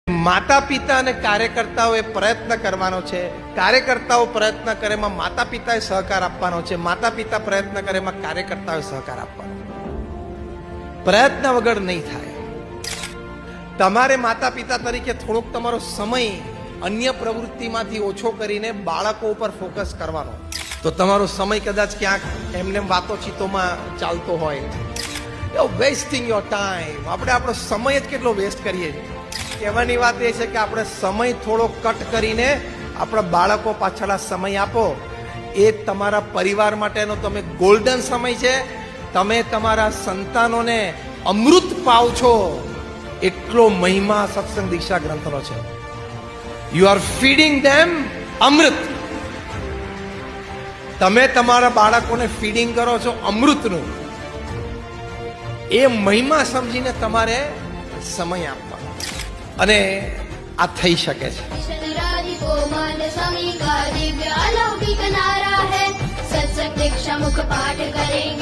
માતા પિતા અને કાર્યકર્તાઓએ પ્રયત્ન કરવાનો છે. કાર્યકર્તાઓ પ્રયત્ન કરે એમાં માતા પિતાએ સહકાર આપવાનો છે. માતા પિતા પ્રયત્ન કરે એમાં કાર્યકર્તાઓએ સહકાર આપવાનો. પ્રયત્ન વગર નહીં થાય. તમારે માતા પિતા તરીકે થોડોક તમારો સમય અન્ય પ્રવૃત્તિમાંથી ઓછો કરીને બાળકો ઉપર ફોકસ કરવાનો. તો તમારો સમય કદાચ ક્યાંક એમને વાતોચીતોમાં ચાલતો હોય, વેસ્ટિંગ યોર ટાઈમ. આપણે આપણો સમય જ કેટલો વેસ્ટ કરીએ છીએ. કહેવાની વાત એ છે કે આપણે સમય થોડો કટ કરીને આપણા બાળકો પાછળ સમય આપો. એ તમારા પરિવાર માટેનો તમે ગોલ્ડન સમય છે. તમે તમારા સંતાનોને અમૃત પાવ છો, એટલો મહિમા સત્સંગ દીક્ષા ગ્રંથનો છે. યુ આર ફીડિંગ ધેમ અમૃત. તમે તમારા બાળકોને ફીડિંગ કરો છો અમૃતનું. એ મહિમા સમજીને તમારે સમય આપવાનો અને આ થઈ શકે છે. सत्संग दीक्षा मुख पाठ करेंगे.